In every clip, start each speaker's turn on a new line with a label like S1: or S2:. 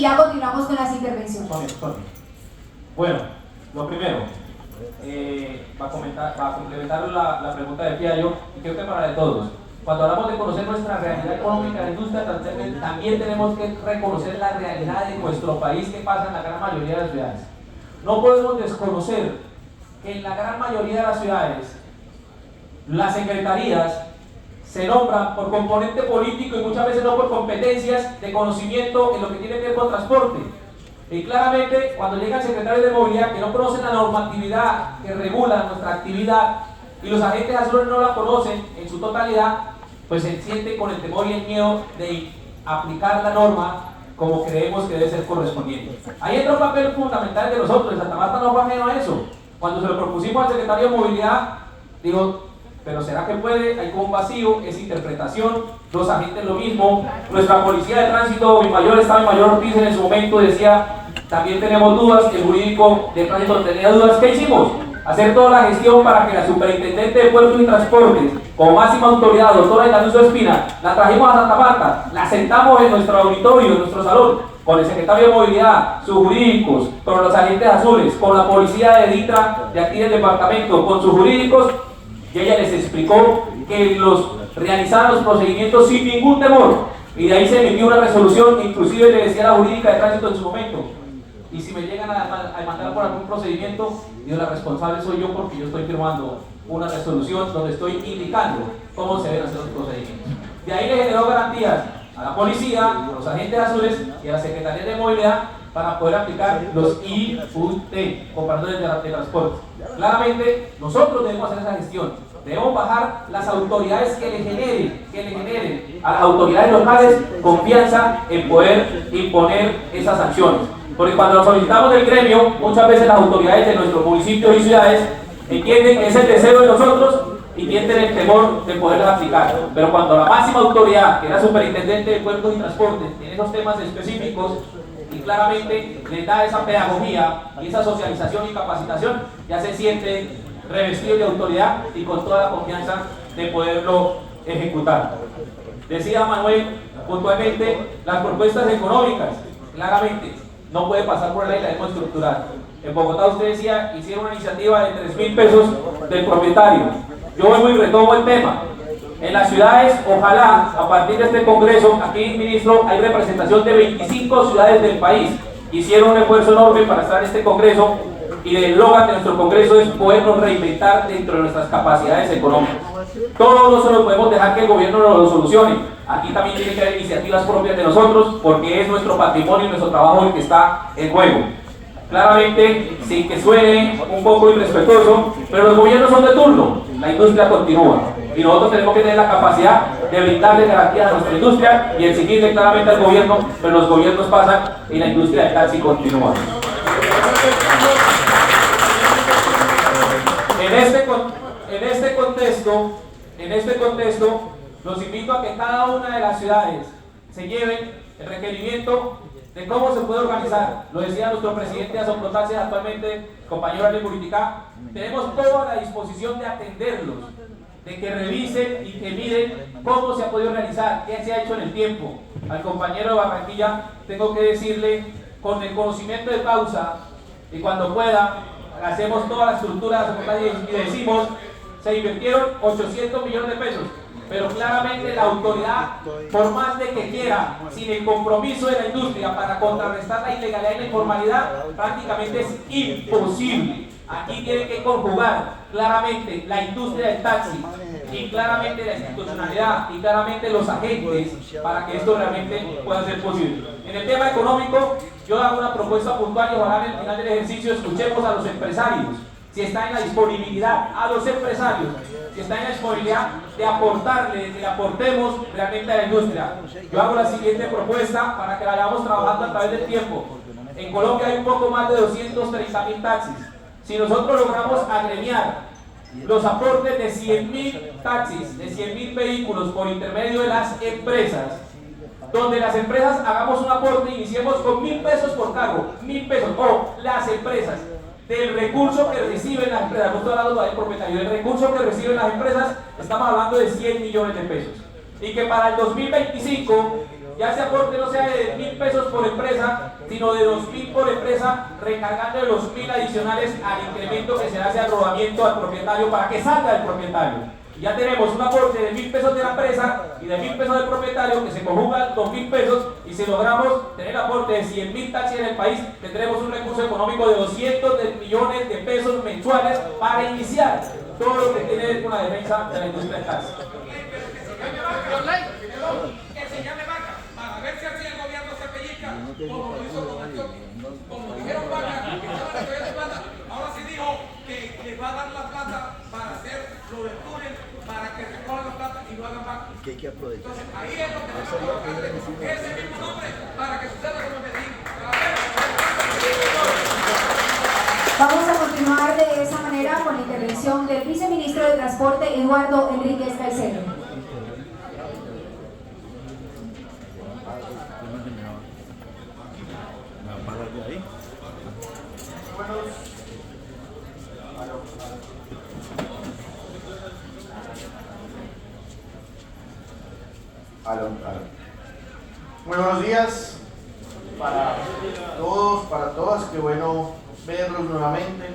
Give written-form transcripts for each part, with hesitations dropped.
S1: ya continuamos con las intervenciones.
S2: Bueno, lo primero, para complementar la pregunta de Fiallo, y creo que para de todos, cuando hablamos de conocer nuestra realidad económica de la industria, también tenemos que reconocer la realidad de nuestro país que pasa en la gran mayoría de las ciudades. No podemos desconocer que en la gran mayoría de las ciudades las secretarías se nombran por componente político y muchas veces no por competencias de conocimiento en lo que tiene que ver con transporte. Y claramente cuando llegan secretarios de movilidad que no conocen la normatividad que regula nuestra actividad y los agentes azules no la conocen en su totalidad, pues se siente con el temor y el miedo de aplicar la norma como creemos que debe ser correspondiente. Ahí entra un papel fundamental de nosotros. En Santa Marta no fue ajeno a eso. Cuando se lo propusimos al secretario de movilidad, digo, pero ¿será que puede? Hay como un vacío, es interpretación, los agentes lo mismo, nuestra policía de tránsito, mi mayor estaba en Mayor Ortiz en ese momento, decía, también tenemos dudas, el jurídico de tránsito tenía dudas. ¿Qué hicimos? Hacer toda la gestión para que la superintendente de Puertos y Transportes, como máxima autoridad, doctora Itanuso Espina, la trajimos a Santa Marta, la sentamos en nuestro auditorio, en nuestro salón, con el secretario de movilidad, sus jurídicos, con los agentes azules, con la policía de DITRA de aquí del departamento, con sus jurídicos, y ella les explicó que realizaran los procedimientos sin ningún temor, y de ahí se emitió una resolución, inclusive le decía a la jurídica de tránsito en su momento, y si me llegan a demandar por algún procedimiento, yo la responsable soy yo porque yo estoy firmando una resolución donde estoy indicando cómo se deben hacer los procedimientos. De ahí le generó garantías a la policía, a los agentes azules y a la Secretaría de Movilidad para poder aplicar los IUT, comparadores de transporte. Claramente, nosotros debemos hacer esa gestión. Debemos bajar las autoridades que le generen a las autoridades locales confianza en poder imponer esas sanciones. Porque cuando lo solicitamos del gremio, muchas veces las autoridades de nuestros municipios y ciudades entienden que es el deseo de nosotros y tienen el temor de poderlas aplicar. Pero cuando la máxima autoridad, que era superintendente de Puertos y Transportes, tiene esos temas específicos y claramente les da esa pedagogía y esa socialización y capacitación, ya se sienten revestidos de autoridad y con toda la confianza de poderlo ejecutar. Decía Manuel puntualmente las propuestas económicas, claramente no puede pasar por la ley, la debemos estructurar. En Bogotá usted decía, hicieron una iniciativa de 3.000 pesos del propietario. Yo vuelvo y retomo el tema. En las ciudades, ojalá, a partir de este congreso, aquí, ministro, hay representación de 25 ciudades del país. Hicieron un esfuerzo enorme para estar en este congreso y el eslogan de nuestro congreso es podernos reinventar dentro de nuestras capacidades económicas. Todo no se lo podemos dejar que el gobierno lo solucione. Aquí también tiene que haber iniciativas propias de nosotros porque es nuestro patrimonio y nuestro trabajo el que está en juego. Claramente, sin que suene un poco irrespetuoso, pero los gobiernos son de turno, la industria continúa y nosotros tenemos que tener la capacidad de brindarle garantías a nuestra industria y exigirle claramente al gobierno, pero los gobiernos pasan y la industria del taxi continúa. En este contexto, los invito a que cada una de las ciudades se lleven el requerimiento de cómo se puede organizar. Lo decía nuestro presidente de Asoprotaxis actualmente, compañero de política, tenemos toda la disposición de atenderlos, de que revisen y que miren cómo se ha podido realizar, qué se ha hecho en el tiempo. Al compañero de Barranquilla tengo que decirle, con el conocimiento de causa, y cuando pueda, hacemos toda la estructura de Asoprotaxis y decimos, se invirtieron 800 millones de pesos. Pero claramente la autoridad, por más de que quiera, sin el compromiso de la industria para contrarrestar la ilegalidad y la informalidad, prácticamente es imposible. Aquí tiene que conjugar claramente la industria del taxi y claramente la institucionalidad y claramente los agentes para que esto realmente pueda ser posible. En el tema económico, yo hago una propuesta puntual y ojalá en el final del ejercicio escuchemos a los empresarios. Si está en la disponibilidad a los empresarios, si está en la disponibilidad de aportarle, que le aportemos realmente a la industria. Yo hago la siguiente propuesta para que la vayamos trabajando a través del tiempo. En Colombia hay un poco más de 230.000 taxis. Si nosotros logramos agremiar los aportes de 100.000 taxis, de 100.000 vehículos por intermedio de las empresas, donde las empresas hagamos un aporte y iniciemos con 1.000 pesos por cargo, 1.000 pesos, o las empresas, del recurso que reciben las empresas, no estoy hablando del propietario, del recurso que reciben las empresas, estamos hablando de 100 millones de pesos. Y que para el 2025 Ya ese aporte no sea de 1.000 pesos por empresa, sino de 2.000 por empresa, recargando de los 1.000 adicionales al incremento que se hace al rodamiento al propietario para que salga del propietario. Y ya tenemos un aporte de 1.000 pesos de la empresa y de 1.000 pesos del propietario, que se conjugan 2.000 pesos, y si logramos tener aporte de 100.000 taxis en el país, tendremos un recurso económico de 200 millones de pesos mensuales para iniciar todo lo que tiene que ver con la defensa de la industria del taxi.
S3: Que se llame vaca, para ver si así el gobierno se pellizca, como lo hizo con Antioquia. Como dijeron vaca, que estaban recogiendo plata, ahora sí dijo que les va a dar la plata para hacer lo del túnel, para que recojan la plata y no hagan vaca.
S4: Que hay que aprovechar.
S3: Entonces ahí es donde tenemos que colocarle ese mismo nombre para que suceda como me dijo.
S1: Vamos a continuar de esa manera con la intervención del viceministro de Transporte, Eduardo Enríquez Caicedo.
S5: Muy buenos días para todos, para todas, qué bueno verlos nuevamente.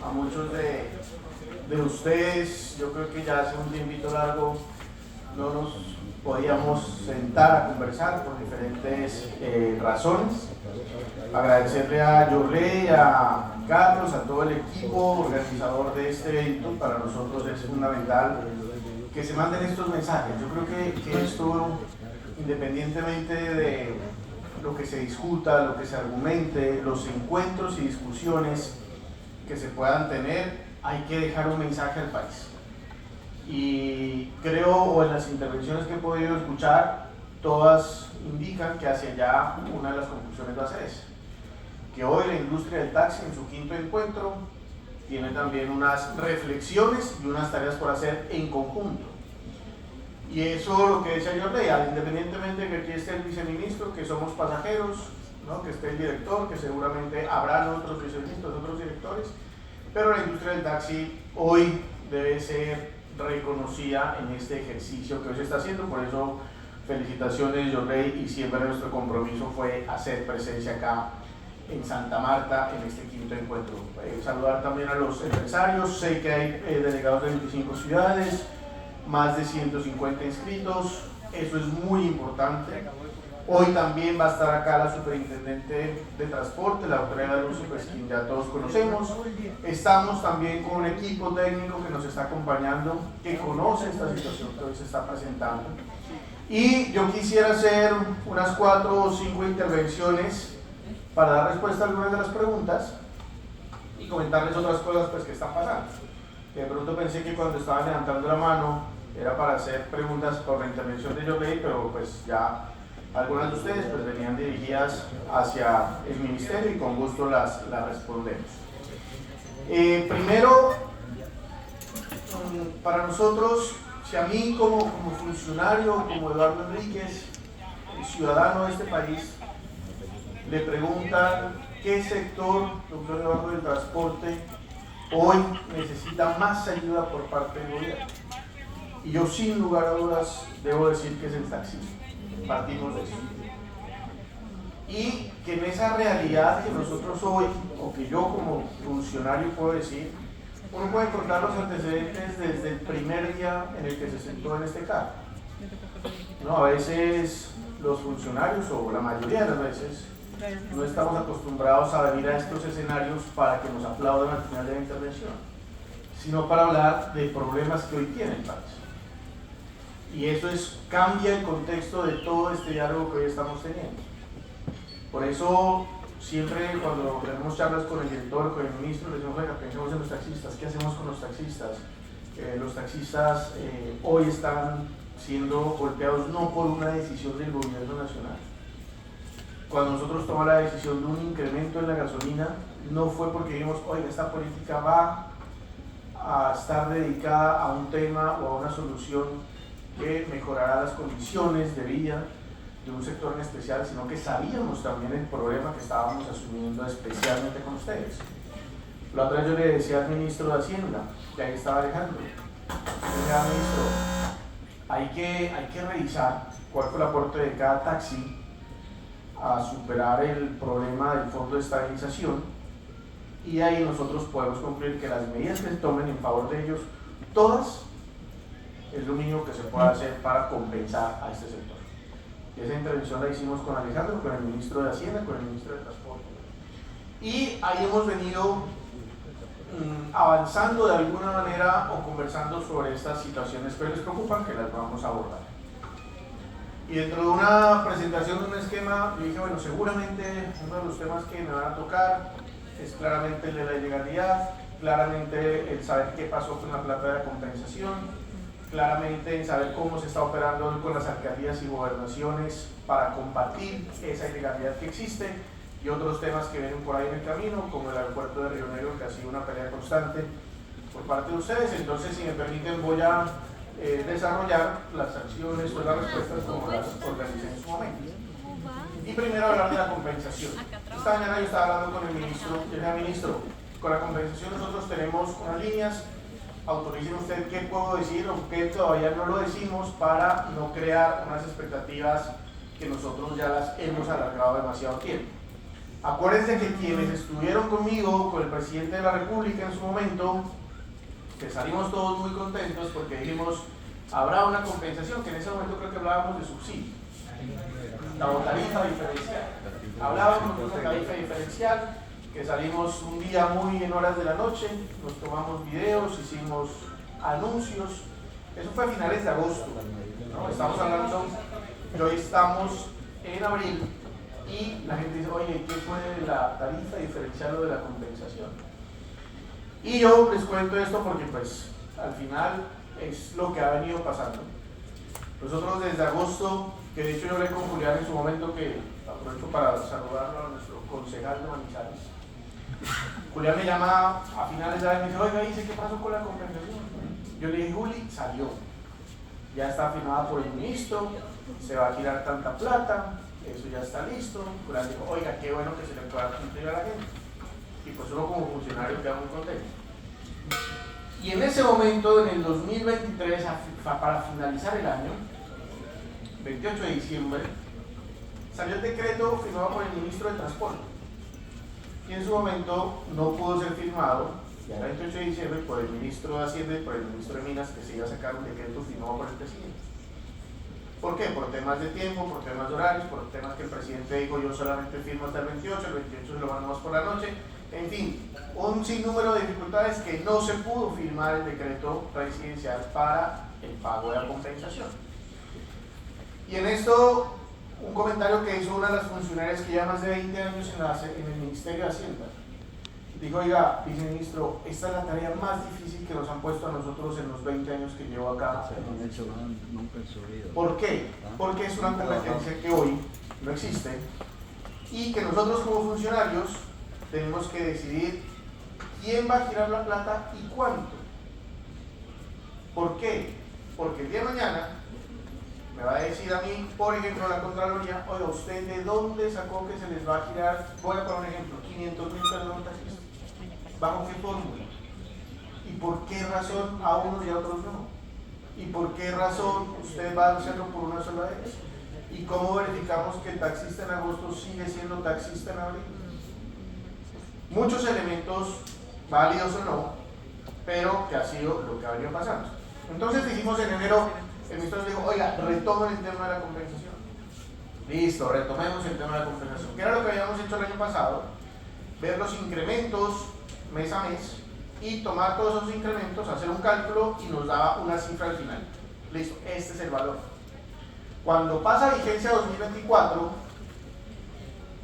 S5: A muchos de ustedes, yo creo que ya hace un tiempito largo no nos podíamos sentar a conversar por diferentes razones. Agradecerle a Yorley, a Carlos, a todo el equipo organizador de este evento. Para nosotros es fundamental que se manden estos mensajes. Yo creo que esto, independientemente de lo que se discuta, lo que se argumente, los encuentros y discusiones que se puedan tener, hay que dejar un mensaje al país. Y creo, o en las intervenciones que he podido escuchar, todas indican que hacia allá una de las conclusiones va a ser esa. Que hoy la industria del taxi en su quinto encuentro tiene también unas reflexiones y unas tareas por hacer en conjunto. Y eso lo que decía Jordi, independientemente de que aquí esté el viceministro, que somos pasajeros, ¿no? Que esté el director, que seguramente habrá otros viceministros, otros directores, pero la industria del taxi hoy debe ser reconocida en este ejercicio que hoy se está haciendo. Por eso felicitaciones, Jordi, y siempre nuestro compromiso fue hacer presencia acá en Santa Marta en este quinto encuentro. Saludar también a los empresarios. Sé que hay delegados de 25 ciudades, más de 150 inscritos, eso es muy importante. Hoy también va a estar acá la superintendente de transporte, la doctora Lucy, pues quien ya todos conocemos. Estamos también con un equipo técnico que nos está acompañando, que conoce esta situación que hoy se está presentando. Y yo quisiera hacer unas 4 o 5 intervenciones para dar respuesta a algunas de las preguntas y comentarles otras cosas pues que están pasando. De pronto pensé que cuando estaba levantando la mano era para hacer preguntas por la intervención de Jordi, pero pues ya algunas de ustedes pues venían dirigidas hacia el ministerio y con gusto las respondemos. Primero, para nosotros, si a mí como funcionario, como Eduardo Enríquez, ciudadano de este país, le preguntan qué sector, doctor Eduardo, del transporte hoy necesita más ayuda por parte del gobierno, y yo sin lugar a dudas debo decir que es el taxismo. Partimos de eso. Y que en esa realidad que nosotros hoy, o que yo como funcionario puedo decir, uno puede encontrar los antecedentes desde el primer día en el que se sentó en este cargo. ¿No? A veces los funcionarios, o la mayoría de las veces, no estamos acostumbrados a venir a estos escenarios para que nos aplaudan al final de la intervención, sino para hablar de problemas que hoy tiene el país. Y eso cambia el contexto de todo este diálogo que hoy estamos teniendo. Por eso, siempre cuando tenemos charlas con el director, con el ministro, le decimos, oiga, pensemos en los taxistas, ¿qué hacemos con los taxistas? Los taxistas hoy están siendo golpeados no por una decisión del gobierno nacional. Cuando nosotros tomamos la decisión de un incremento en la gasolina, no fue porque dijimos, oiga, esta política va a estar dedicada a un tema o a una solución que mejorará las condiciones de vida de un sector en especial, sino que sabíamos también el problema que estábamos asumiendo especialmente con ustedes. La otra vez yo le decía al ministro de Hacienda, que ahí estaba Alejandro, ministro, hay que revisar cuál fue el aporte de cada taxi a superar el problema del fondo de estabilización, y ahí nosotros podemos concluir que las medidas que se tomen en favor de ellos, todas, es lo mínimo que se puede hacer para compensar a este sector. Esa intervención la hicimos con Alejandro, con el ministro de Hacienda, con el ministro de Transporte, y ahí hemos venido avanzando de alguna manera o conversando sobre estas situaciones que les preocupan, que las vamos a abordar. Y dentro de una presentación de un esquema, yo dije, bueno, seguramente uno de los temas que me van a tocar es claramente el de la ilegalidad, claramente el saber qué pasó con la plata de la compensación, claramente el saber cómo se está operando hoy con las alcaldías y gobernaciones para combatir esa ilegalidad que existe, y otros temas que vienen por ahí en el camino, como el aeropuerto de Río Negro, que ha sido una pelea constante por parte de ustedes. Entonces, si me permiten, voy a desarrollar las acciones o las respuestas como las organicé en su momento. Y primero hablar de la compensación. Esta mañana yo estaba hablando con el ministro, y le dije, ministro, con la compensación nosotros tenemos unas líneas, autoricen usted qué puedo decir o qué todavía no lo decimos para no crear unas expectativas que nosotros ya las hemos alargado demasiado tiempo. Acuérdense que quienes estuvieron conmigo, con el presidente de la República en su momento, que salimos todos muy contentos porque dijimos, habrá una compensación, que en ese momento creo que hablábamos de subsidio, la tarifa diferencial. Hablábamos de una tarifa diferencial, que salimos un día muy en horas de la noche, nos tomamos videos, hicimos anuncios, eso fue a finales de agosto, ¿no? Estamos hablando, y hoy estamos en abril, y la gente dice, oye, ¿qué fue la tarifa diferencial o de la compensación? Y yo les cuento esto porque pues al final es lo que ha venido pasando. Nosotros desde agosto, que de hecho yo hablé con Julián en su momento, que aprovecho para saludarlo a nuestro concejal de Manizales. Julián me llama a finales de año y me dice, oiga, dice, ¿qué pasó con la compensación? Yo le dije, Juli, salió. Ya está firmada por el ministro, se va a girar tanta plata, eso ya está listo. Julián dijo, oiga, qué bueno que se le pueda cumplir a la gente. Y pues uno como funcionario queda muy contento. Y en ese momento, en el 2023, para finalizar el año, 28 de diciembre, salió el decreto firmado por el ministro de Transporte. Y en su momento no pudo ser firmado, ya era el 28 de diciembre, por el ministro de Hacienda y por el ministro de Minas, que se iba a sacar un decreto firmado por el presidente. ¿Por qué? Por temas de tiempo, por temas de horarios, por temas que el presidente dijo, yo solamente firmo hasta el 28 lo mandamos por la noche. En fin, un sinnúmero de dificultades que no se pudo firmar el decreto presidencial para el pago de la compensación. Y en esto, un comentario que hizo una de las funcionarias que lleva más de 20 años en el Ministerio de Hacienda. Dijo, oiga, viceministro, esta es la tarea más difícil que nos han puesto a nosotros en los 20 años que llevo acá. ¿Por qué? Porque es una competencia que hoy no existe y que nosotros como funcionarios tenemos que decidir quién va a girar la plata y cuánto. ¿Por qué? Porque el día de mañana me va a decir a mí, por ejemplo, la Contraloría, oiga, ¿usted de dónde sacó que se les va a girar? Voy a poner un ejemplo, 500.000 pesos de taxistas. ¿Bajo qué fórmula? ¿Y por qué razón a unos y a otros no? ¿Y por qué razón usted va a hacerlo por una sola vez? ¿Y cómo verificamos que el taxista en agosto sigue siendo taxista en abril? Muchos elementos, válidos o no, pero que ha sido lo que ha venido pasando. Entonces dijimos en enero, el ministro nos dijo, oiga, retomen el tema de la compensación. Listo, retomemos el tema de la compensación, que era lo que habíamos hecho el año pasado, ver los incrementos mes a mes y tomar todos esos incrementos, hacer un cálculo y nos daba una cifra al final. Listo, este es el valor. Cuando pasa vigencia 2024,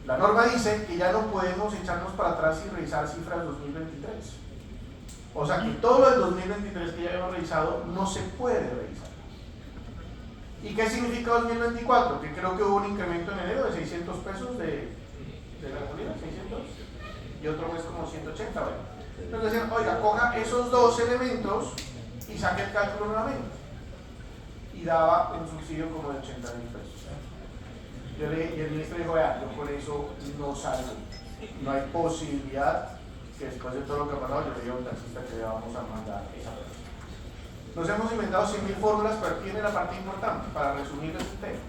S5: la norma dice que ya no podemos echarnos para atrás y revisar cifras 2023. O sea que todo lo del 2023 que ya habíamos revisado no se puede revisar. ¿Y qué significa 2024? Que creo que hubo un incremento en enero de 600 pesos de la gasolina, 600, y otro mes como 180, ¿vale? Entonces decían, oiga, coja esos dos elementos y saque el cálculo nuevamente. Y daba un subsidio como de 80.000 pesos. Y el ministro dijo, vea, yo con eso no salgo. No hay posibilidad que después de todo lo que ha pasado yo le diga a un taxista que le vamos a mandar esa persona. Nos hemos inventado 100.000 fórmulas, pero aquí viene la parte importante, para resumir este tema.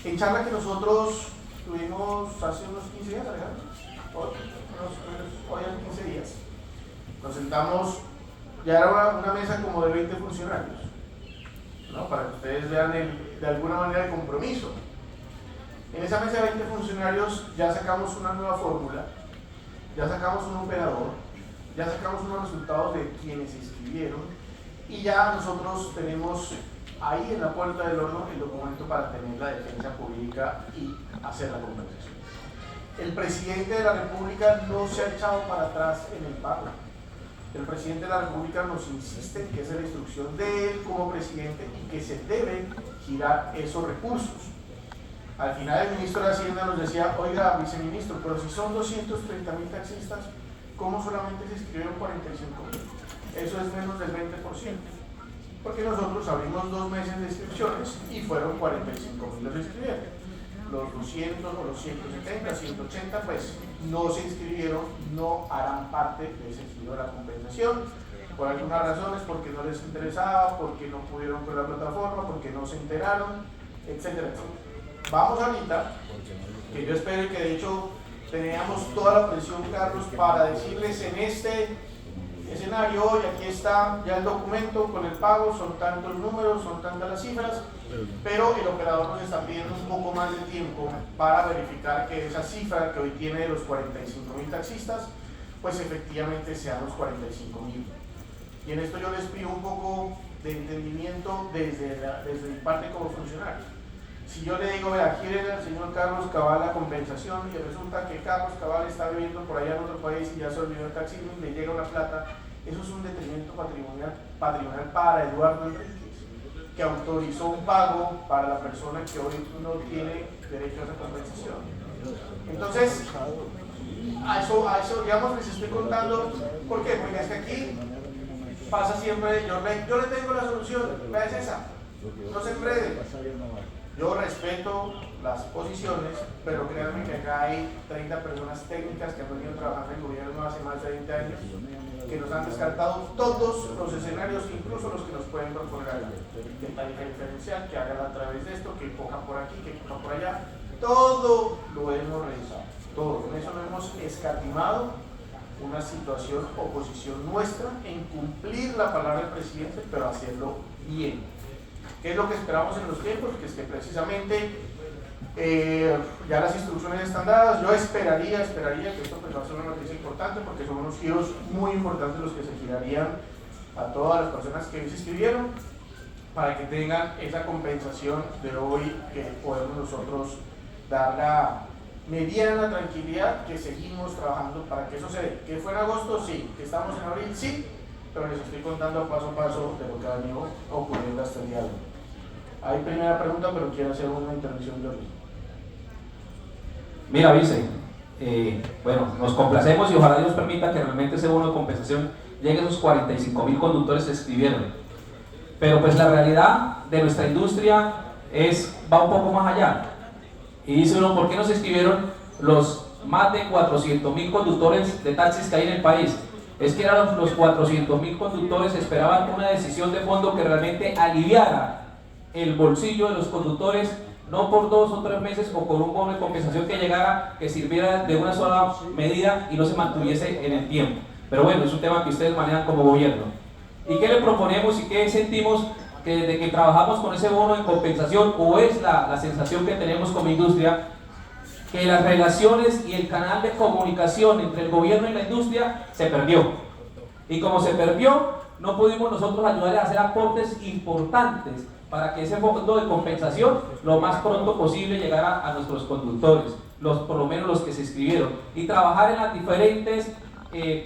S5: En charla que nosotros tuvimos hace unos 15 días, Alejandro, hoy hace 15 días, nos sentamos, ya era una mesa como de 20 funcionarios, ¿no? Para que ustedes vean de alguna manera el compromiso. En esa mesa de 20 funcionarios ya sacamos una nueva fórmula, ya sacamos un operador, ya sacamos unos resultados de quienes se inscribieron y ya nosotros tenemos ahí en la puerta del horno el documento para tener la defensa jurídica y hacer la compensación. El presidente de la República no se ha echado para atrás en el pago. El presidente de la República nos insiste en que esa es la instrucción de él como presidente y que se deben girar esos recursos. Al final el ministro de Hacienda nos decía, oiga, viceministro, pero si son 230.000 taxistas, ¿cómo solamente se inscribieron 45.000? Eso es menos del 20%. Porque nosotros abrimos 2 meses de inscripciones y fueron 45.000 los inscribieron. Los 200 o los 170, 180, pues no se inscribieron, no harán parte de ese giro de la compensación. Por algunas razones, porque no les interesaba, porque no pudieron con la plataforma, porque no se enteraron, etcétera, etcétera. Vamos ahorita, que yo espero que de hecho teníamos toda la presión, Carlos, para decirles en este escenario, hoy aquí está ya el documento con el pago, son tantos números, son tantas las cifras, pero el operador nos está pidiendo un poco más de tiempo para verificar que esa cifra que hoy tiene de los 45.000 taxistas, pues efectivamente sean los 45.000. Y en esto yo les pido un poco de entendimiento desde mi parte como funcionario. Si yo le digo, vea, quiere al señor Carlos Cabal la compensación y resulta que Carlos Cabal está viviendo por allá en otro país y ya se olvidó el taxismo y le llega una plata, eso es un detrimento patrimonial para Eduardo Enríquez, que autorizó un pago para la persona que hoy no tiene derecho a esa compensación. Entonces, a eso digamos les estoy contando. ¿Por qué? Porque es que aquí pasa siempre, yo le tengo la solución, vea, es esa, no se enrede. Yo respeto las posiciones, pero créanme que acá hay 30 personas técnicas que han venido trabajando en gobierno hace más de 20 años, que nos han descartado todos los escenarios, incluso los que nos pueden proponer acá. Que tarifa diferencial, que hagan a través de esto, que cojan por aquí, que cojan por allá. Todo lo hemos revisado, todo. Con eso no hemos escatimado una situación o posición nuestra en cumplir la palabra del presidente, pero hacerlo bien. ¿Qué es lo que esperamos en los tiempos? Que es que precisamente ya las instrucciones están dadas. Yo esperaría que esto pues va a ser una noticia importante porque son unos giros muy importantes los que se girarían a todas las personas que hoy se inscribieron para que tengan esa compensación de hoy que podemos nosotros dar la mediana tranquilidad que seguimos trabajando para que eso se dé. ¿Que fue en agosto? Sí. ¿Que estamos en abril? Sí. Pero les estoy contando paso a paso de lo que ha venido ocurriendo hasta el día de hoy. Hay primera pregunta, pero quiero hacer una intervención de origen.
S2: Mira, vice, bueno, nos complacemos y ojalá Dios permita que realmente ese bono de compensación llegue a esos 45.000 conductores que se inscribieron. Pero pues la realidad de nuestra industria va un poco más allá. Y dice uno, ¿por qué no se inscribieron los más de 400.000 conductores de taxis que hay en el país? Es que eran los 400.000 conductores que esperaban una decisión de fondo que realmente aliviara el bolsillo de los conductores, no por 2 o 3 meses o con un bono de compensación que llegara, que sirviera de una sola medida y no se mantuviese en el tiempo. Pero bueno, es un tema que ustedes manejan como gobierno. ¿Y qué le proponemos y qué sentimos que desde que trabajamos con ese bono de compensación, o es la sensación que tenemos como industria, que las relaciones y el canal de comunicación entre el gobierno y la industria se perdió? Y como se perdió, no pudimos nosotros ayudarles a hacer aportes importantes para que ese fondo de compensación lo más pronto posible llegara a nuestros conductores, por lo menos los que se inscribieron, y trabajar en las diferentes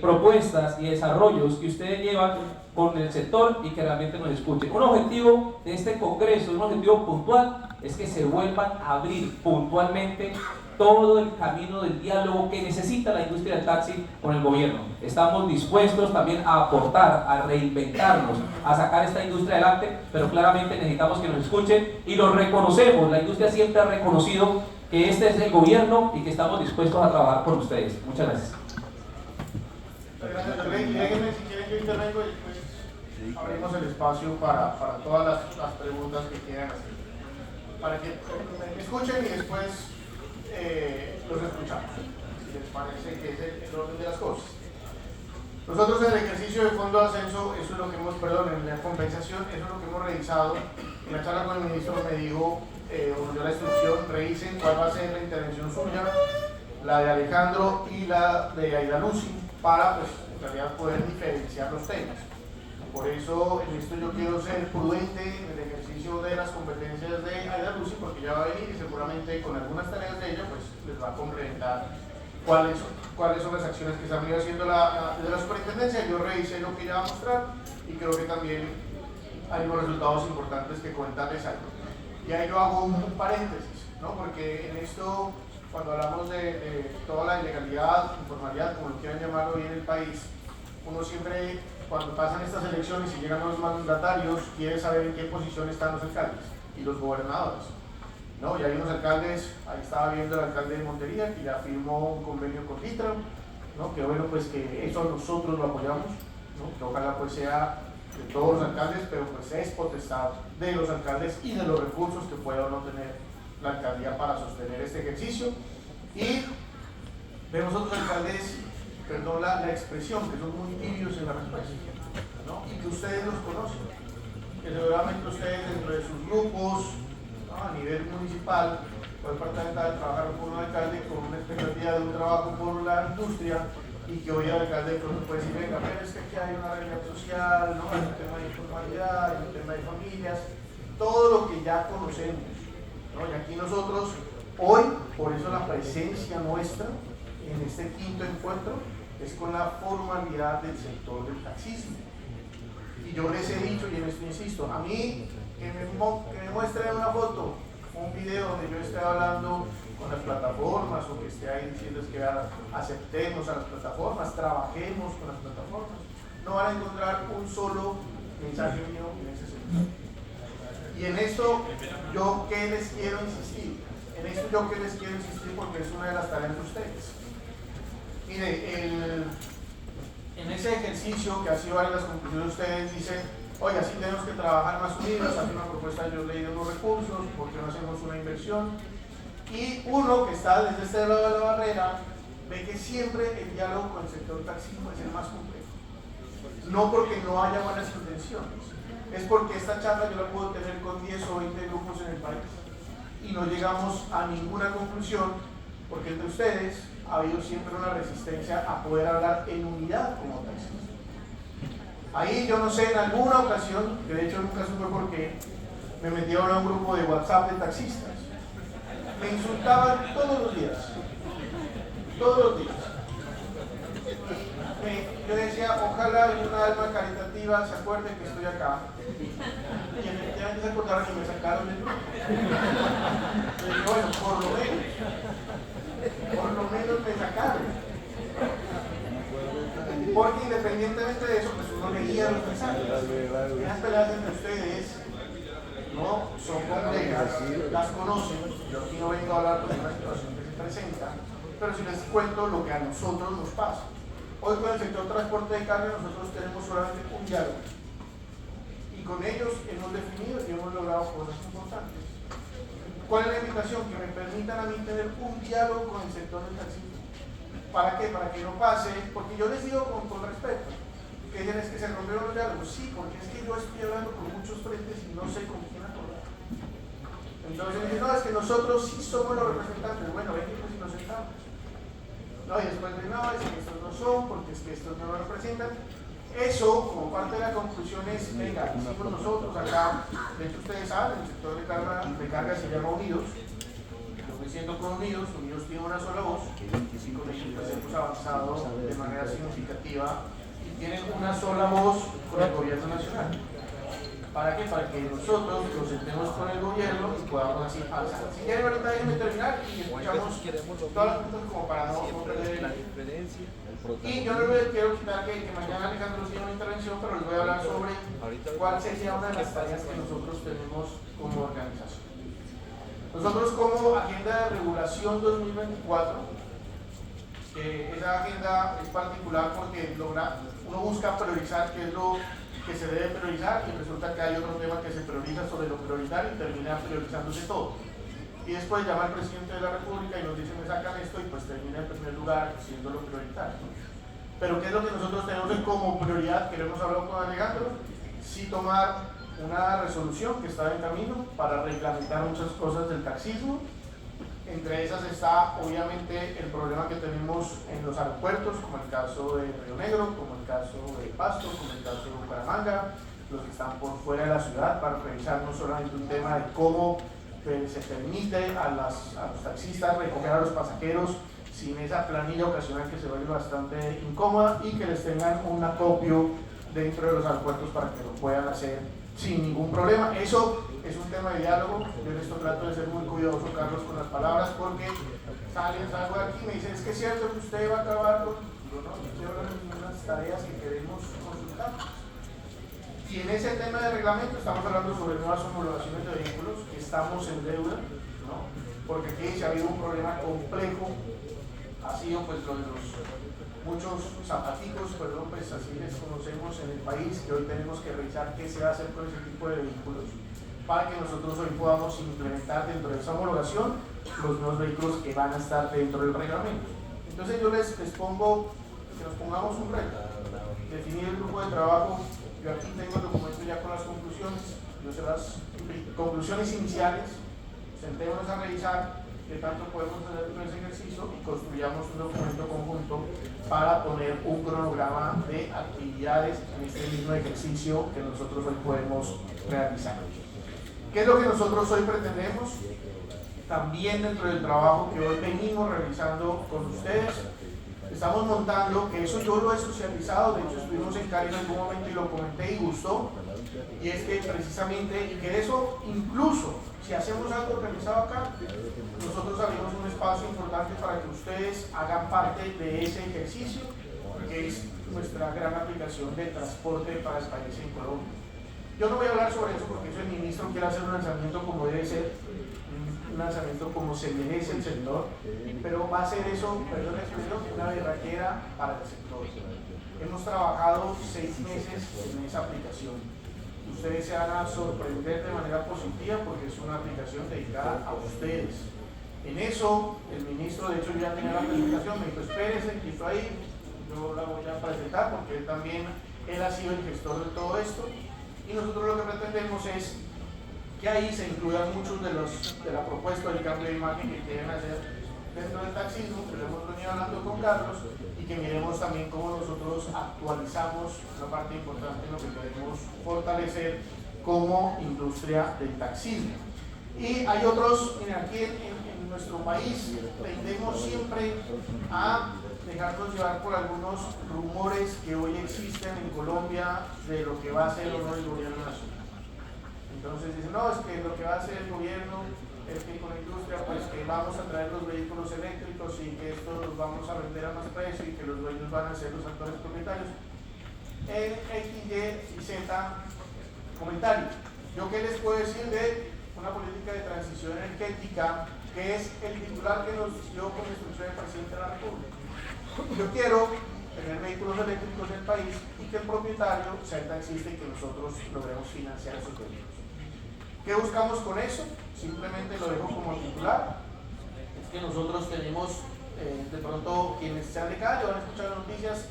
S2: propuestas y desarrollos que ustedes llevan con el sector y que realmente nos escuchen. Un objetivo de este congreso, un objetivo puntual, es que se vuelvan a abrir puntualmente todo el camino del diálogo que necesita la industria del taxi con el gobierno. Estamos dispuestos también a aportar, a reinventarnos, a sacar esta industria adelante, pero claramente necesitamos que nos escuchen y lo reconocemos. La industria siempre ha reconocido que este es el gobierno y que estamos dispuestos a trabajar con ustedes. Muchas gracias.
S5: Déjenme, si quieren, yo intervengo y después abrimos el espacio para todas las preguntas que quieran hacer. Para que me escuchen y después los escuchamos, si les parece que es el orden de las cosas. Nosotros en el ejercicio de fondo de ascenso, eso es lo que hemos, perdón, en la compensación, eso es lo que hemos revisado. En la charla con el ministro me dijo, o nos dio la instrucción, revisen cuál va a ser la intervención suya, la de Alejandro y la de Aida Lucy, para pues en realidad poder diferenciar los temas. Por eso en esto yo quiero ser prudente en el ejercicio de las competencias de Aida Lucy, porque ya va a venir y seguramente con algunas tareas de ella pues les va a complementar cuáles son las acciones que se han venido haciendo desde la superintendencia. Yo revisé lo que ella va a mostrar y creo que también hay unos resultados importantes que comentarles algo. Y ahí yo hago un paréntesis, ¿no? Porque en esto, cuando hablamos de toda la ilegalidad, informalidad, como lo quieran llamarlo hoy en el país, uno siempre, cuando pasan estas elecciones y llegan los mandatarios, quiere saber en qué posición están los alcaldes y los gobernadores, ¿no? Y hay unos alcaldes, ahí estaba viendo el alcalde de Montería, que ya firmó un convenio con Litra, ¿no? Que bueno, pues que eso nosotros lo apoyamos, ¿no? Que ojalá pues sea de todos los alcaldes, pero pues es potestad de los alcaldes y de los recursos que pueda o no tener la alcaldía para sostener este ejercicio. Y vemos otros alcaldes, perdón la expresión, que son muy tibios en la respuesta, ¿no? Y que ustedes los conocen, que seguramente ustedes dentro de sus grupos, ¿no? A nivel municipal o departamental trabajaron con un alcalde con una expectativa de un trabajo por la industria, y que hoy el alcalde de pronto puede decir, venga, pero es que aquí hay una realidad social, ¿no? Hay un tema de informalidad, hay un tema de familias, todo lo que ya conocemos, ¿no? Y aquí nosotros, hoy, por eso la presencia nuestra en este quinto encuentro es con la formalidad del sector del taxismo. Y yo les he dicho, y en esto insisto, a mí que me muestren una foto, un video donde yo esté hablando con las plataformas o que esté ahí diciendo que aceptemos a las plataformas, trabajemos con las plataformas, no van a encontrar un solo mensaje mío en ese sentido. Y en esto yo que les quiero insistir, porque es una de las tareas de ustedes. Mire, en ese ejercicio que ha sido varias de las conclusiones de ustedes dicen, oiga, sí tenemos que trabajar más unidos, hacer una propuesta de ley de unos recursos, ¿por qué no hacemos una inversión? Y uno que está desde este lado de la barrera ve que siempre el diálogo con el sector taxismo es el más complejo. No porque no haya buenas intenciones, es porque esta charla yo la puedo tener con 10 o 20 grupos en el país y no llegamos a ninguna conclusión porque entre ustedes ha habido siempre una resistencia a poder hablar en unidad como taxistas. Ahí yo no sé, en alguna ocasión, que de hecho nunca supe por qué, me metieron a un grupo de WhatsApp de taxistas. Me insultaban todos los días. Yo decía, ojalá una alma caritativa se acuerde que estoy acá. Y efectivamente se acordaron y me sacaron del grupo. Yo dije, bueno, por lo menos me sacaron. Porque independientemente de eso, pues uno leía los mensajes. Esas peleas entre ustedes no son complejas, las conocen. Yo aquí no vengo a hablar de una situación que se presenta, pero si les cuento lo que a nosotros nos pasa. Hoy con el sector transporte de carga nosotros tenemos solamente un diálogo. Y con ellos hemos definido y hemos logrado cosas importantes. ¿Cuál es la invitación? Que me permitan a mí tener un diálogo con el sector del taxismo. ¿Para qué? Para que no pase, porque yo les digo con respeto, que dicen es que se rompieron los diálogos. Sí, porque es que yo estoy hablando con muchos frentes y no sé con quién acordar. Entonces me dicen, no, es que nosotros sí somos los representantes. Bueno, ven pues si nos sentamos. No, y después de no, es que estos no son, porque es que estos no lo representan. Eso, como parte de la conclusión, es, venga, hicimos nosotros acá, de hecho ustedes saben, el sector de carga se llama Unidos. Siendo con Unidos tiene una sola voz y con ellos pues hemos avanzado de manera significativa y tienen una sola voz con el gobierno nacional. ¿Para qué? Para que nosotros nos sentemos con el gobierno y podamos así avanzar. Si quieren ahorita déjenme terminar y escuchamos todas las preguntas como para no perder el aire. Y yo no les quiero quitar que mañana Alejandro tiene una intervención, pero les voy a hablar sobre cuál sería una de las tareas que nosotros tenemos como organización. Nosotros como Agenda de Regulación 2024, esa agenda es particular porque uno busca priorizar qué es lo que se debe priorizar y resulta que hay otro tema que se prioriza sobre lo prioritario y termina priorizándose todo. Y después llama al presidente de la República y nos dice me sacan esto y pues termina en primer lugar siendo lo prioritario. Pero ¿qué es lo que nosotros tenemos como prioridad? Que lo hemos hablado con Alejandro, sí tomar una resolución que está en camino para reglamentar muchas cosas del taxismo. Entre esas está obviamente el problema que tenemos en los aeropuertos, como el caso de Río Negro, como el caso de Pasto, como el caso de Bucaramanga, los que están por fuera de la ciudad, para revisar no solamente un tema de cómo se permite a los taxistas recoger a los pasajeros sin esa planilla ocasional que se vuelve bastante incómoda y que les tengan un acopio dentro de los aeropuertos para que lo puedan hacer sin ningún problema. Eso es un tema de diálogo. Yo en esto trato de ser muy cuidadoso, Carlos, con las palabras, porque salgo de aquí y me dicen, es que es cierto que usted va a acabar con... Digo, no, estoy hablando de unas tareas que queremos consultar. Y en ese tema de reglamento estamos hablando sobre nuevas homologaciones de vehículos, que estamos en deuda, ¿no? Porque aquí se ha habido un problema complejo, ha sido pues lo de los muchos zapaticos, perdón, pues así les conocemos en el país, que hoy tenemos que revisar qué se va a hacer con ese tipo de vehículos para que nosotros hoy podamos implementar dentro de esa homologación los nuevos vehículos que van a estar dentro del reglamento. Entonces yo les pongo, que nos pongamos un reto, definir el grupo de trabajo. Yo aquí tengo el documento ya con las conclusiones, yo sé las conclusiones iniciales, sentémonos a revisar qué tanto podemos hacer con ese ejercicio y construyamos un documento conjunto para poner un cronograma de actividades en este mismo ejercicio que nosotros hoy podemos realizar. ¿Qué es lo que nosotros hoy pretendemos? También dentro del trabajo que hoy venimos realizando con ustedes, estamos montando, que eso yo lo he socializado, de hecho estuvimos en Cali en algún momento y lo comenté y gustó, y es que precisamente, y que eso incluso, si hacemos algo organizado acá, nosotros abrimos un espacio importante para que ustedes hagan parte de ese ejercicio, que es nuestra gran aplicación de transporte para el país en Colombia. Yo no voy a hablar sobre eso porque eso el ministro quiere hacer un lanzamiento como debe ser, un lanzamiento como se merece el sector, pero va a ser eso, perdón la expresión, una berraquera para el sector. Hemos trabajado 6 meses en esa aplicación. Ustedes se van a sorprender de manera positiva porque es una aplicación dedicada a ustedes. En eso, el ministro, de hecho, ya tenía la presentación, me dijo, espérese, quito ahí, yo la voy a presentar porque él ha sido el gestor de todo esto. Y nosotros lo que pretendemos es que ahí se incluyan muchos de la propuesta del cambio de imagen que quieren hacer dentro del taxismo, que lo hemos venido hablando con Carlos, y que miremos también cómo nosotros actualizamos una parte importante en lo que queremos fortalecer como industria del taxismo. Y hay otros, miren, aquí en nuestro país tendemos siempre a dejarnos llevar por algunos rumores que hoy existen en Colombia de lo que va a hacer o no el gobierno nacional. Entonces dicen, no, es que lo que va a hacer el gobierno es que con la industria, pues que vamos a traer los vehículos eléctricos y que estos los vamos a vender a más precio y que los dueños van a ser los actores propietarios. En X, Y y Z comentarios. ¿Yo qué les puedo decir de una política de transición energética que es el titular que nos dio con instrucción del presidente de la República? Yo quiero tener vehículos eléctricos en el país y que el propietario sea el taxista y que nosotros logremos financiar esos vehículos. ¿Qué buscamos con eso? Simplemente lo dejo como titular. Es que nosotros tenemos, de pronto, quienes sean de Cali van a escuchar las noticias,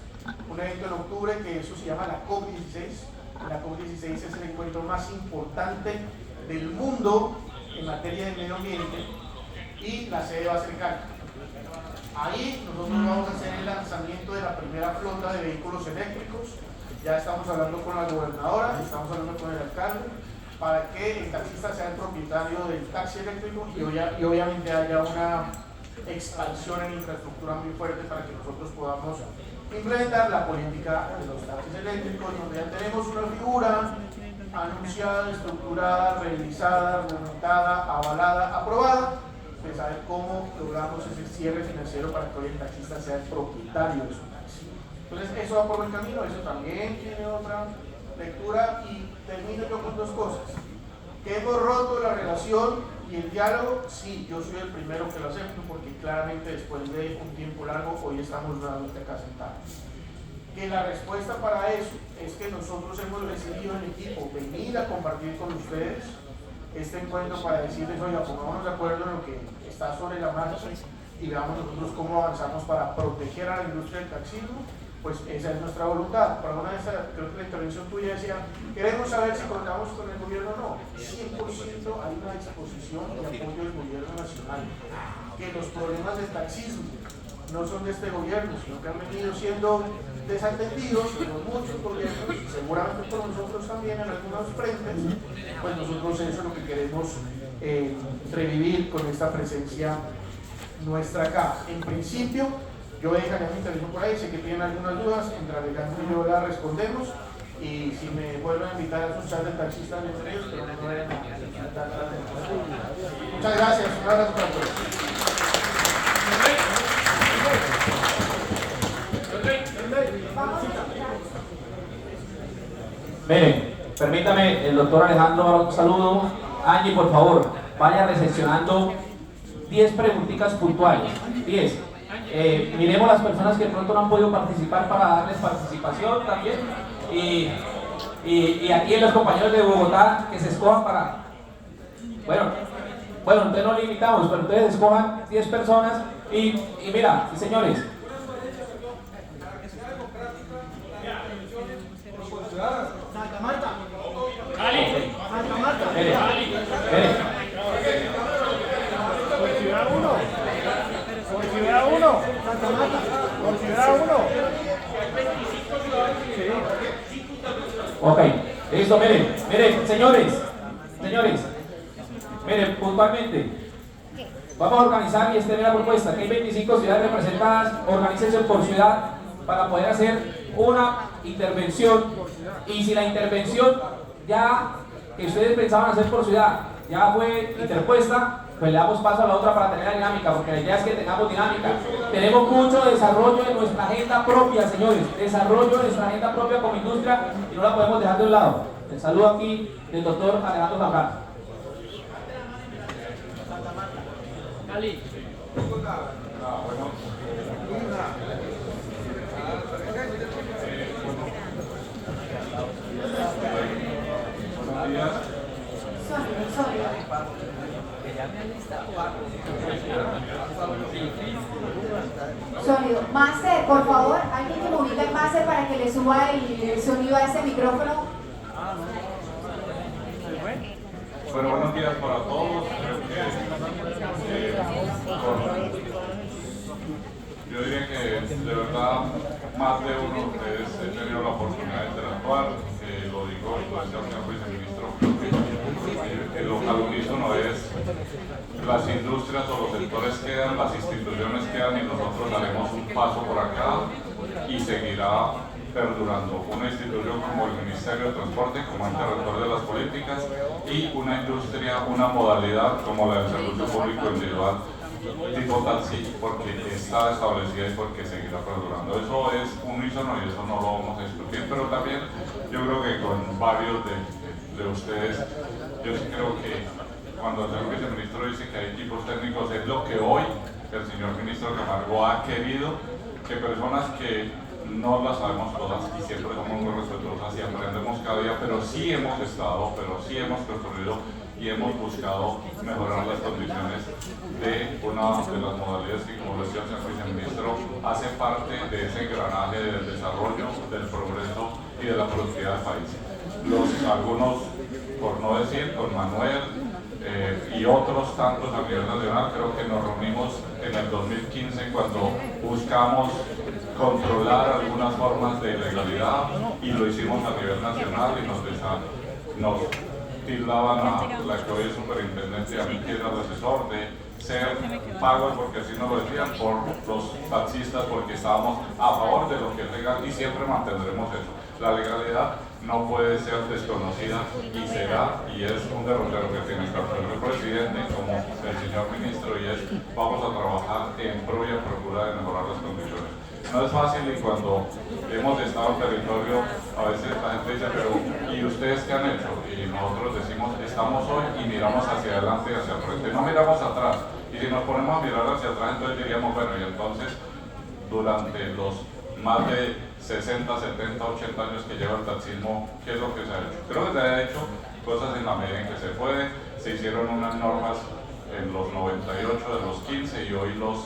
S5: un evento en octubre que eso se llama la COP16. La COP16 es el encuentro más importante del mundo en materia de medio ambiente y la sede va a ser Cali. Ahí nosotros vamos a hacer el lanzamiento de la primera flota de vehículos eléctricos. Ya estamos hablando con la gobernadora, estamos hablando con el alcalde, para que el taxista sea el propietario del taxi eléctrico y obviamente haya una expansión en infraestructura muy fuerte para que nosotros podamos implementar la política de los taxis eléctricos, donde ya tenemos una figura anunciada, estructurada, revisada, argumentada, avalada, aprobada, de saber cómo logramos ese cierre financiero para que hoy el taxista sea el propietario de su taxi. Entonces eso va por buen camino, eso también tiene otra lectura y termino yo con 2 cosas. Que hemos roto la relación y el diálogo, sí, yo soy el primero que lo acepto porque claramente después de un tiempo largo hoy estamos nuevamente acá sentados. que la respuesta para eso es que nosotros hemos decidido en equipo venir a compartir con ustedes este encuentro para decirles, oiga, pongámonos de acuerdo en lo que está sobre la marcha y veamos nosotros cómo avanzamos para proteger a la industria del taxismo. Pues esa es nuestra voluntad. Por alguna vez, creo que la intervención tuya decía, queremos saber si contamos con el gobierno o no. 100% hay una disposición y apoyo del gobierno nacional. Que los problemas del taxismo no son de este gobierno, sino que han venido siendo desatendidos por muchos gobiernos, seguramente por nosotros también en algunos frentes. Pues nosotros eso es lo que queremos revivir con esta presencia nuestra acá. En principio, yo dejaré mi intervención por ahí, sé que tienen algunas dudas, entre Alejandro y yo las respondemos, y si me vuelven a invitar a sus charlas de taxistas entre ellos, pero no vayan a invitar a la temporada. Muchas gracias, un abrazo para todos.
S2: Miren, permítame, el doctor Alejandro, un saludo. Angie, por favor, vaya recepcionando 10 preguntitas puntuales. 10. Miremos las personas que de pronto no han podido participar para darles participación también. Y aquí en los compañeros de Bogotá que se escojan para... Bueno, entonces no limitamos, pero ustedes escojan 10 personas y mira, señores.
S4: Santa Marta.
S2: Okay.
S4: Santa Marta. Por Ciudad 1. Por Ciudad 1. Santa Marta. Por Ciudad 1. Sí.
S2: Ok, listo, miren, señores, miren, puntualmente, vamos a organizar y extender la propuesta, que hay 25 ciudades representadas, organícense por ciudad para poder hacer una intervención, y si la intervención ya que ustedes pensaban hacer por ciudad ya fue interpuesta, pues le damos paso a la otra para tener la dinámica, porque la idea es que tengamos dinámica. Tenemos mucho desarrollo en nuestra agenda propia, señores, desarrollo de nuestra agenda propia como industria, y no la podemos dejar de un lado. El saludo aquí del doctor Alejandro Zambrano.
S4: Cali.
S1: Sonido. Máster, por favor, alguien que me ubique el máster para que le suba el sonido a ese micrófono.
S6: Bueno, buenos días para todos. Creo que yo diría que de verdad más de uno de ustedes he tenido la oportunidad de interactuar. Lo digo, lo decía el señor viceministro, lo al unísono es las industrias o los sectores quedan, las instituciones quedan, y nosotros daremos un paso por acá y seguirá perdurando una institución como el Ministerio de Transporte, como ente rector de las políticas, y una industria, una modalidad como la del servicio público individual tipo taxi, porque está establecida y porque seguirá perdurando. Eso es unísono y eso no lo vamos a discutir, pero también yo creo que con varios de ustedes, yo sí creo que cuando el señor viceministro dice que hay equipos técnicos, es lo que hoy el señor ministro Camargo ha querido, que personas que no las sabemos todas y siempre somos muy respetuosas y aprendemos cada día, pero sí hemos estado, pero sí hemos construido y hemos buscado mejorar las condiciones de una de las modalidades que, como decía el señor viceministro, hace parte de ese engranaje del desarrollo, del progreso y de la productividad del país. Algunos, por no decir, con Manuel y otros tantos a nivel nacional, creo que nos reunimos en el 2015 cuando buscamos controlar algunas formas de ilegalidad, y lo hicimos a nivel nacional, y nos tildaban a la que hoy es superintendente y a mí que era el asesor de ser pagos, porque así nos lo decían, por los taxistas, porque estábamos a favor de lo que es legal, y siempre mantendremos eso. La legalidad no puede ser desconocida y será, y es un derrotero que tiene tanto el presidente como el señor ministro, y es: vamos a trabajar en pro y en procura de mejorar las condiciones. No es fácil, y cuando hemos estado en territorio, a veces la gente dice, pero ¿y ustedes qué han hecho? Y nosotros decimos, estamos hoy y miramos hacia adelante y hacia el frente, no miramos atrás. Y si nos ponemos a mirar hacia atrás, entonces diríamos, bueno, y entonces durante los más de 60, 70, 80 años que lleva el taxismo, ¿qué es lo que se ha hecho? Creo que se ha hecho cosas en la medida en que se puede. Se hicieron unas normas en los 98 de los 15 y hoy los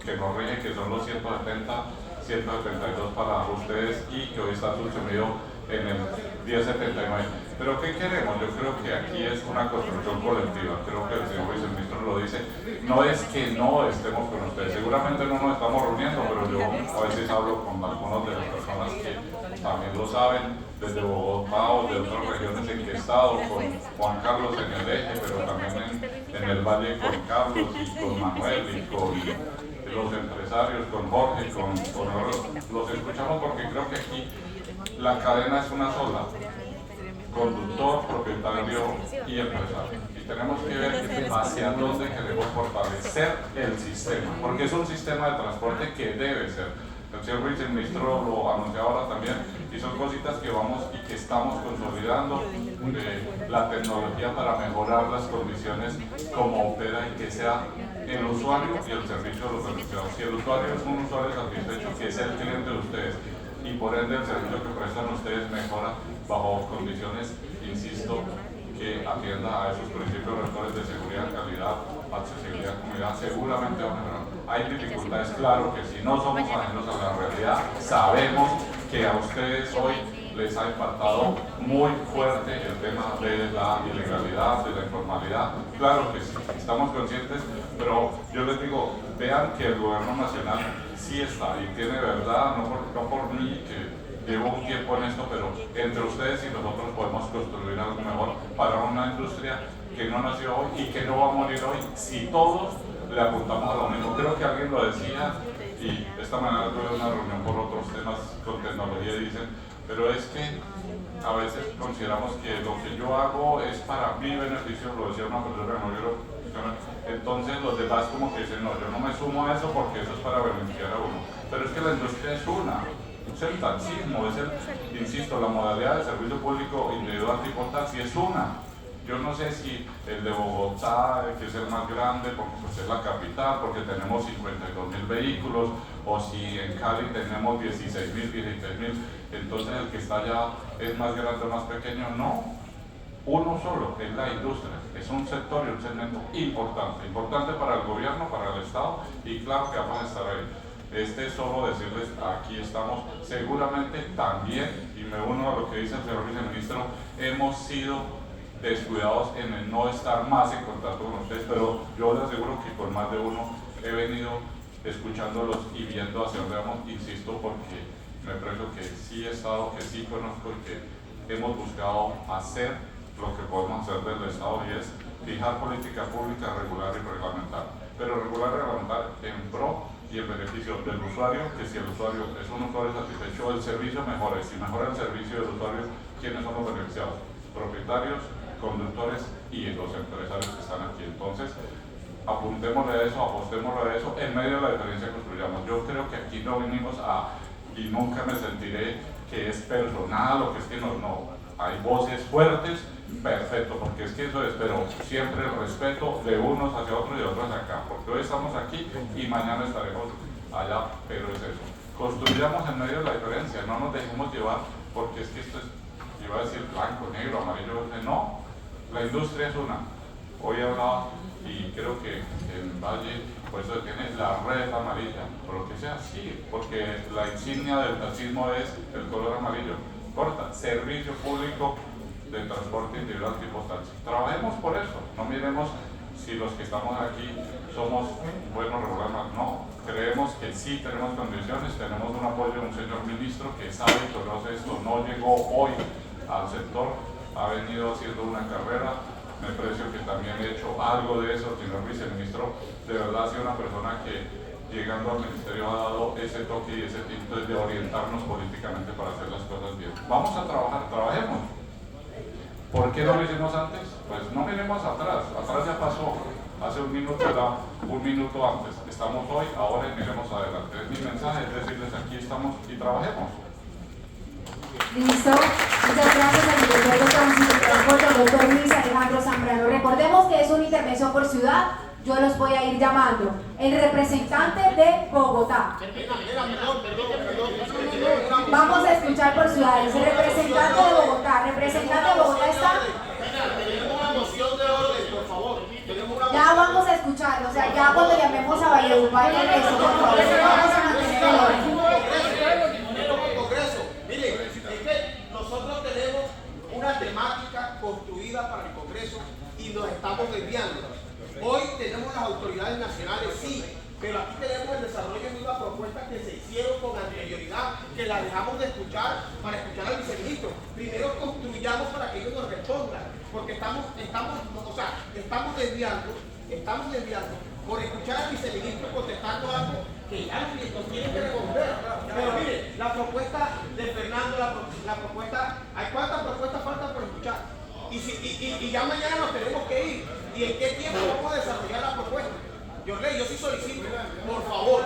S6: que nos rigen, que son los 170, 172 para ustedes y que hoy está subsumido en el 1079. Pero ¿qué queremos? Yo creo que aquí es una construcción colectiva. Creo que el señor viceministro lo dice. No es que no estemos con ustedes. Seguramente no nos estamos reuniendo, pero yo a veces hablo con algunas de las personas que también lo saben, desde Bogotá o de otras regiones en que he estado, con Juan Carlos en el eje, pero también en el Valle con Carlos y con Manuel y con los empresarios, con Jorge, los escuchamos porque creo que aquí la cadena es una sola: conductor, propietario y empresario. Y tenemos que ver hacia dónde queremos fortalecer el sistema, porque es un sistema de transporte que debe ser. El señor viceministro lo anunciaba ahora también, y son cositas que vamos y que estamos consolidando, la tecnología para mejorar las condiciones como opera y que sea el usuario y el servicio de los beneficiados. Si el usuario es un usuario satisfecho, que es el cliente de ustedes, y por ende el servicio que prestan ustedes mejora bajo condiciones, insisto, que atienda a esos principios rectores de seguridad, calidad, accesibilidad, comunidad, seguramente va a mejorar. Hay dificultades, claro que si no somos ajenos a la realidad, sabemos que a ustedes hoy les ha impactado muy fuerte el tema de la ilegalidad, de la informalidad. Claro que sí, estamos conscientes, pero yo les digo, vean que el gobierno nacional sí está y tiene verdad, no por mí, que llevo un tiempo en esto, pero entre ustedes y nosotros podemos construir algo mejor para una industria que no nació hoy y que no va a morir hoy si todos le apuntamos a lo mismo. Creo que alguien lo decía, y esta mañana tuve una reunión por otros temas con tecnología y dicen, pero es que a veces consideramos que lo que yo hago es para mi beneficio, lo decía una persona que no quiero, entonces los demás como que dicen, no, yo no me sumo a eso porque eso es para beneficiar a uno. Pero es que la industria es una. Es el taxismo, es insisto, la modalidad de servicio público individual tipo taxi es una. Yo no sé si el de Bogotá, que es el más grande, porque pues es la capital, porque tenemos 52.000 vehículos, o si en Cali tenemos 16.000, 16.000, entonces el que está allá es más grande o más pequeño. No, uno solo, es la industria. Es un sector y un segmento importante para el gobierno, para el Estado, y claro que vamos a estar ahí. Solo decirles, aquí estamos, seguramente también, y me uno a lo que dice el señor viceministro, hemos sido descuidados en el no estar más en contacto con ustedes, pero yo les aseguro que con más de uno he venido escuchándolos y viendo hacia dónde vamos, insisto, porque me precio que sí he estado, que sí conozco y que hemos buscado hacer lo que podemos hacer desde el Estado, y es fijar política pública regular y reglamentaria, pero regular y reglamentaria en pro y en beneficio del usuario, que si el usuario es un usuario satisfecho, el servicio mejora, y si mejora el servicio del usuario, ¿quiénes son los beneficiados? Propietarios, conductores y los empresarios que están aquí. Entonces, apuntémosle a eso, apostémosle a eso, en medio de la diferencia que construyamos. Yo creo que aquí no vinimos y nunca me sentiré que es personal o que es que no, hay voces fuertes, perfecto, porque es que eso es, pero siempre el respeto de unos hacia otros y de otros hacia acá, porque hoy estamos aquí y mañana estaremos allá, pero es eso. Construyamos en medio de la diferencia, no nos dejemos llevar, porque es que esto es, iba a decir blanco, negro, amarillo, no, la industria es una. Hoy hablaba, y creo que en Valle, por eso tiene la red amarilla, por lo que sea, sí, porque la insignia del taxismo es el color amarillo. Corta, servicio público de transporte individual tipo taxi. Trabajemos por eso, no miremos si los que estamos aquí somos buenos regulares, no. Creemos que sí tenemos condiciones, tenemos un apoyo de un señor ministro que sabe y conoce esto, no llegó hoy al sector, ha venido haciendo una carrera, me precio que también he hecho algo de eso, el señor viceministro de verdad ha sido una persona que llegando al ministerio ha dado ese toque y ese tipo de orientarnos políticamente para hacer las cosas bien. Vamos a trabajar, trabajemos. ¿Por qué no lo hicimos antes? Pues no miremos atrás ya pasó, hace un minuto era un minuto antes, estamos hoy, ahora y miremos adelante. Mi mensaje es decirles aquí estamos y trabajemos.
S1: Listo, muchas gracias al director de Tránsito y Transporte, el doctor Luis Alejandro Zambrano. Recordemos que es una intervención por ciudad, yo los voy a ir llamando. El representante de Bogotá. Vamos a escuchar por ciudades. El representante de Bogotá. Representante de Bogotá está. Ya vamos a escucharlo, o sea, ya cuando llamemos a Valledupar y el resto, por favor, vamos a mantener el orden.
S7: Mire, es que nosotros tenemos una temática construida para el Congreso y nos estamos desviando. Hoy tenemos las autoridades nacionales, sí, pero aquí tenemos el desarrollo de una propuesta que se hicieron con anterioridad, que la dejamos de escuchar para escuchar al viceministro. Primero construyamos para que ellos nos respondan, porque estamos desviando por escuchar al viceministro contestando algo que ya nos tienen que responder. Pero mire, la propuesta de Fernando, la propuesta, ¿hay cuántas propuestas faltan por escuchar? Y ya mañana nos tenemos que ir. ¿Y en qué tiempo vamos a desarrollar la propuesta? Yo sí solicito, por favor,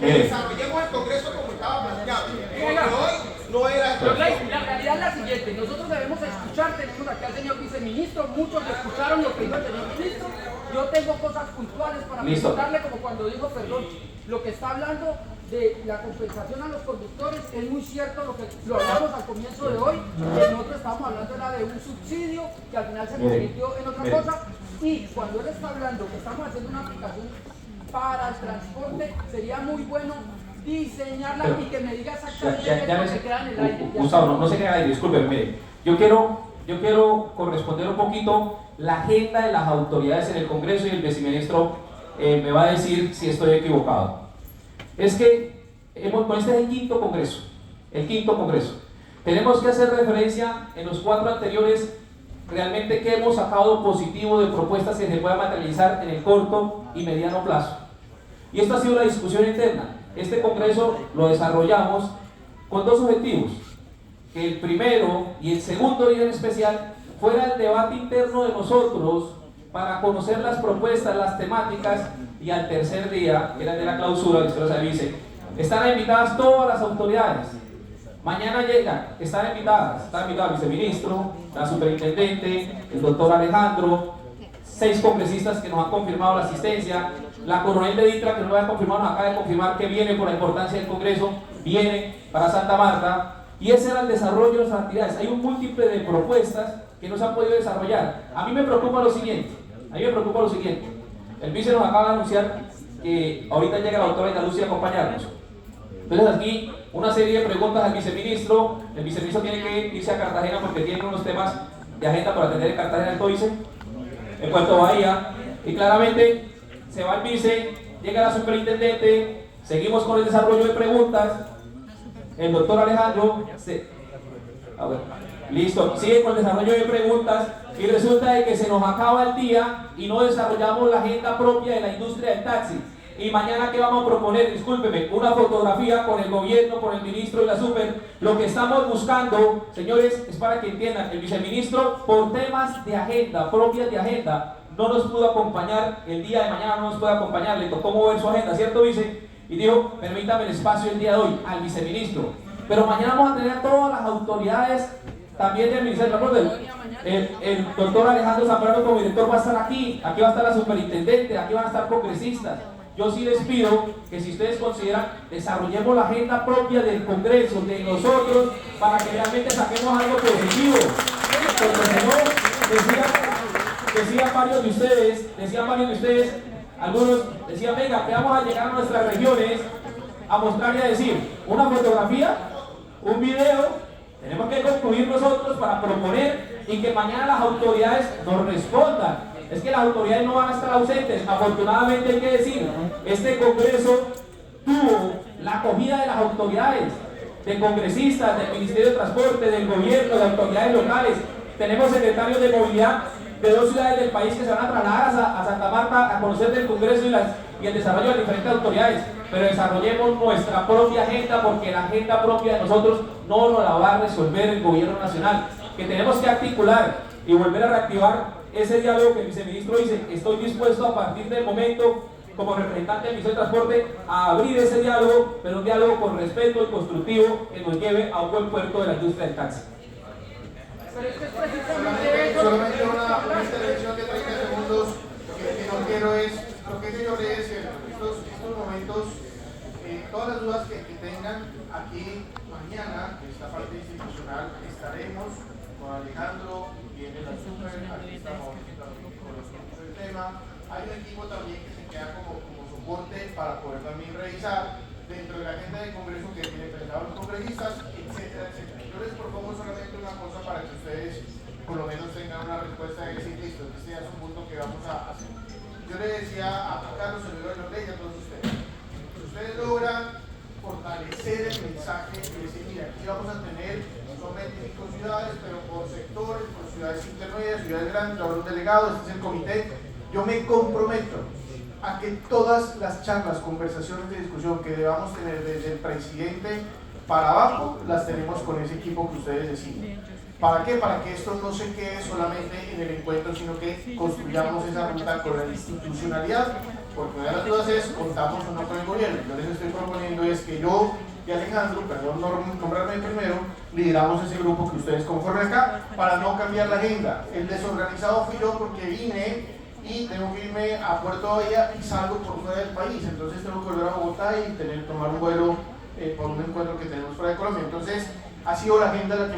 S7: que desarrollemos el Congreso como estaba planteado. Porque hoy no era esto.
S8: La realidad es la siguiente, nosotros debemos escuchar, tenemos aquí al señor viceministro, muchos escucharon lo que dijo el señor ministro, yo tengo cosas puntuales para preguntarle, como cuando dijo, perdón, lo que está hablando de la compensación a los conductores, es muy cierto lo que lo hablamos al comienzo de hoy, que nosotros estábamos hablando era de un subsidio que al final se convirtió en otra cosa, y cuando él está hablando que estamos haciendo una aplicación para el transporte, sería muy bueno diseñarla y que me diga exactamente qué se queda en el aire.
S2: Gustavo, no se queda en el aire, discúlpeme, mire, yo quiero corresponder un poquito la agenda de las autoridades en el Congreso y el viceministro me va a decir si estoy equivocado. Es que con este es el quinto Congreso. Tenemos que hacer referencia en los 4 anteriores realmente qué hemos sacado positivo de propuestas que se puedan materializar en el corto y mediano plazo. Y esto ha sido la discusión interna. Este Congreso lo desarrollamos con 2 objetivos: que el primero y el segundo día en especial fuera el debate interno de nosotros para conocer las propuestas, las temáticas, y al tercer día, que era el de la clausura, que usted lo dice, están invitadas todas las autoridades. Mañana llegan, están invitadas, está invitado el viceministro, la superintendente, el doctor Alejandro, 6 congresistas que nos han confirmado la asistencia, la coronel de Ditra, que no lo había confirmado, nos acaba de confirmar que viene por la importancia del Congreso, viene para Santa Marta, y ese era el desarrollo de nuestras actividades. Hay un múltiple de propuestas que no se han podido desarrollar. A mí me preocupa lo siguiente, el vice nos acaba de anunciar que ahorita llega la doctora Ida Lucia a acompañarnos. Entonces aquí una serie de preguntas al viceministro. El viceministro tiene que irse a Cartagena porque tiene unos temas de agenda para atender en Cartagena del Tóice, en Puerto Bahía, y claramente se va el vice, llega la superintendente, seguimos con el desarrollo de preguntas, el doctor Alejandro listo, sigue con el desarrollo de preguntas, y resulta de que se nos acaba el día y no desarrollamos la agenda propia de la industria del taxi. Y mañana, ¿qué vamos a proponer? Discúlpeme, una fotografía con el gobierno, con el ministro y la super. Lo que estamos buscando, señores, es para que entiendan, el viceministro, por temas de agenda, propias de agenda, no nos pudo acompañar el día de mañana, no nos puede acompañar, le tocó mover su agenda, ¿cierto, vice? Y dijo, permítame el espacio el día de hoy al viceministro. Pero mañana vamos a tener a todas las autoridades, también del Ministerio de Transporte. El doctor Alejandro Zambrano como director va a estar aquí va a estar la superintendente, aquí van a estar congresistas. Yo sí les pido que si ustedes consideran, desarrollemos la agenda propia del Congreso, de nosotros, para que realmente saquemos algo positivo. Porque si no, decían varios de ustedes, algunos decían, venga, que vamos a llegar a nuestras regiones a mostrar y a decir una fotografía, un video. Tenemos que concluir nosotros para proponer y que mañana las autoridades nos respondan. Es que las autoridades no van a estar ausentes. Afortunadamente hay que decir, este Congreso tuvo la acogida de las autoridades, de congresistas, del Ministerio de Transporte, del gobierno, de autoridades locales. Tenemos secretarios de movilidad de 2 ciudades del país que se van a trasladar a Santa Marta a conocer del Congreso y el desarrollo de diferentes autoridades. Pero desarrollemos nuestra propia agenda, porque la agenda propia de nosotros no nos la va a resolver el gobierno nacional, que tenemos que articular y volver a reactivar ese diálogo que el viceministro dice. Estoy dispuesto a partir del momento, como representante del Ministerio de Transporte, a abrir ese diálogo, pero un diálogo con respeto y constructivo que nos lleve a un buen puerto de la industria del taxi.
S8: Pero es que es precisamente eso.
S5: Solamente una intervención de 30 segundos que no quiero es, lo que yo le decía, en estos momentos, todas las dudas que tengan aquí mañana, en esta parte institucional, estaremos con Alejandro, viene la super, aquí estamos con el tema. Hay un equipo también que se queda como soporte para poder también revisar dentro de la agenda del Congreso que tienen pensados los congresistas, etcétera, etcétera. Yo les propongo solamente una cosa para que ustedes por lo menos tengan una respuesta de decir, listo, este ya es un punto que vamos a hacer. Yo le decía a Carlos, el de la ley, a todos ustedes, si ustedes logran fortalecer el mensaje y decir, mira, aquí vamos a tener, son 25 ciudades, pero por sectores, por ciudades intermedias, ciudades grandes, habrá un delegado, este es el comité. Yo me comprometo a que todas las charlas, conversaciones de discusión que debamos tener desde el presidente para abajo, las tenemos con ese equipo que ustedes deciden. ¿Para qué? Para que esto no se quede solamente en el encuentro, sino que construyamos esa ruta con la institucionalidad, porque una de las dudas es, ¿contamos o no con el gobierno? Yo les estoy proponiendo es que yo y Alejandro, perdón, nombrarme primero, lideramos ese grupo que ustedes conforman acá, para no cambiar la agenda. El desorganizado fui yo porque vine y tengo que irme a Puerto Bahía y salgo por fuera del país, entonces tengo que volver a Bogotá y tomar un vuelo por un encuentro que tenemos fuera de Colombia. Entonces ha sido la agenda la que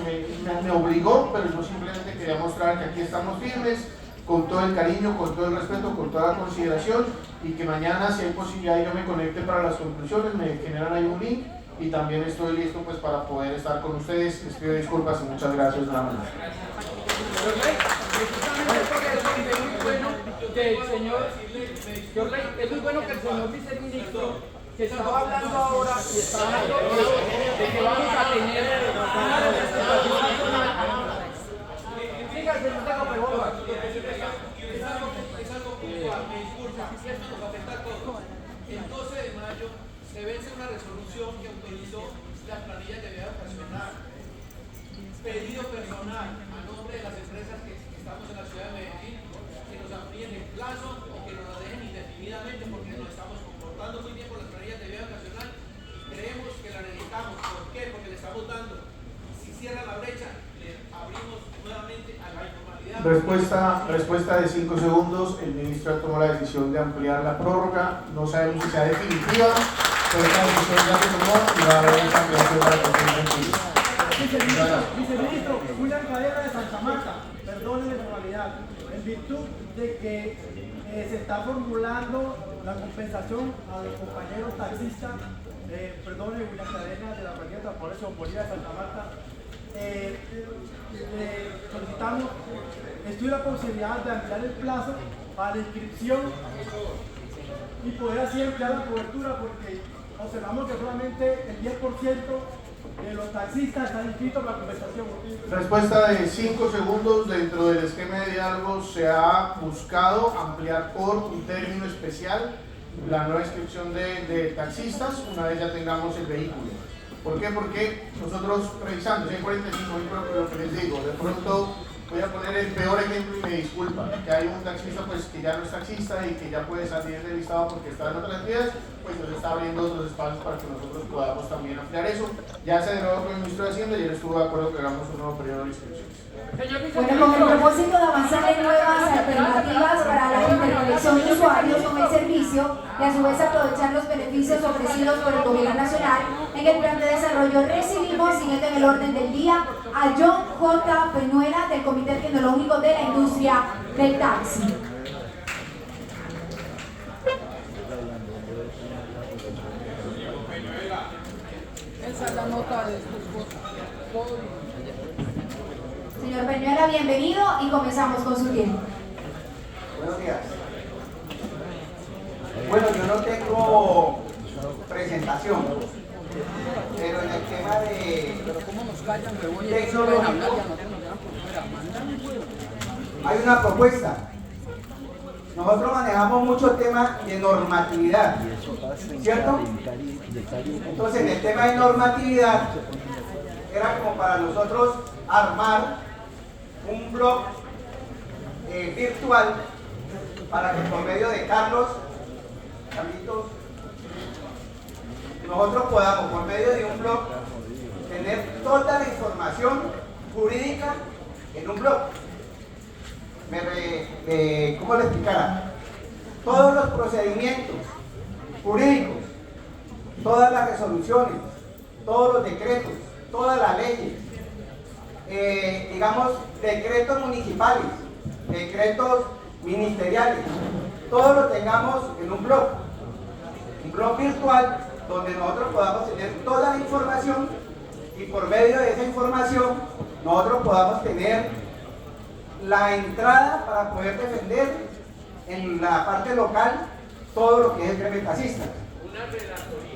S5: me obligó, pero yo simplemente quería mostrar que aquí estamos firmes, con todo el cariño, con todo el respeto, con toda la consideración, y que mañana, si hay posibilidad, yo me conecte para las conclusiones, me generan ahí un link y también estoy listo pues para poder estar con ustedes. Les pido disculpas y muchas gracias nada más.
S8: Es muy bueno que el señor viceministro, que estaba hablando ahora y está hablando de que vamos a tener una representación nacional. Siga, señor Teco, por favor.
S3: Es algo puntual, me disculpa, esto nos afecta a todos. El 12 de mayo se vence una resolución que autorizó las planillas de vida ocasional. Pedido personal a nombre de las empresas que estamos en la ciudad de Medellín, que nos amplíen el plazo y que nos lo dejen indefinidamente, porque nos estamos comportando muy bien con las planillas de vida ocasional y creemos que la necesitamos. ¿Por qué? Porque le estamos dando. Si cierra la brecha, le abrimos nuevamente a la informalidad.
S5: Respuesta de 5 segundos. El ministro tomó la decisión de ampliar la prórroga. No sabemos si sea definitiva, pero esta decisión ya se tomó y va a haber esa ampliación para el 2021.
S4: Viceministro, William Cadena de Santa Marta, perdone la informalidad, en virtud de que se está formulando la compensación a los compañeros taxistas, perdone William Cadena de la Alcaldía de Transporte Bolívar de Santa Marta, solicitamos estudio la posibilidad de ampliar el plazo para la inscripción y poder así ampliar la cobertura, porque observamos que solamente el 10% de los taxistas están inscritos para la compensación.
S5: Respuesta de 5 segundos. Dentro del esquema de diálogo se ha buscado ampliar por un término especial la nueva inscripción de taxistas una vez ya tengamos el vehículo. ¿Por qué? Porque nosotros revisando, si hay 45 mil, lo que les digo, de pronto voy a poner el peor ejemplo y me disculpa, que hay un taxista pues que ya no es taxista y que ya puede salir del listado porque está en otras entidades, pues nos está abriendo otros espacios para que nosotros podamos también ampliar eso. Ya se derogó con el ministro de Hacienda y él estuvo de acuerdo que hagamos un nuevo periodo de inscripciones.
S1: Bueno, con el propósito de avanzar en nuevas alternativas para la interconexión de usuarios con el servicio y a su vez aprovechar los beneficios ofrecidos por el Gobierno Nacional, en el plan de desarrollo recibimos, siguiendo en el orden del día, a John J. Peñuela del Comité Tecnológico de la Industria del Taxi.
S8: Esa es la nota de estos cosas.
S1: Señor Peñuela, bienvenido y comenzamos con su tiempo.
S9: Buenos días. Bueno, yo no tengo presentación, pero en el tema de tecnológico hay una propuesta. Nosotros manejamos mucho tema de normatividad, ¿cierto? Entonces, en el tema de normatividad, era como para nosotros armar un blog virtual para que por medio de Carlitos, nosotros podamos por medio de un blog tener toda la información jurídica en un blog. ¿Cómo le explicara? todos los procedimientos jurídicos, todas las resoluciones, todos los decretos, todas las leyes, digamos, decretos municipales, decretos ministeriales, todo lo tengamos en un blog virtual donde nosotros podamos tener toda la información y por medio de esa información nosotros podamos tener la entrada para poder defender en la parte local todo lo que es el gremio taxista.
S7: Una relatoría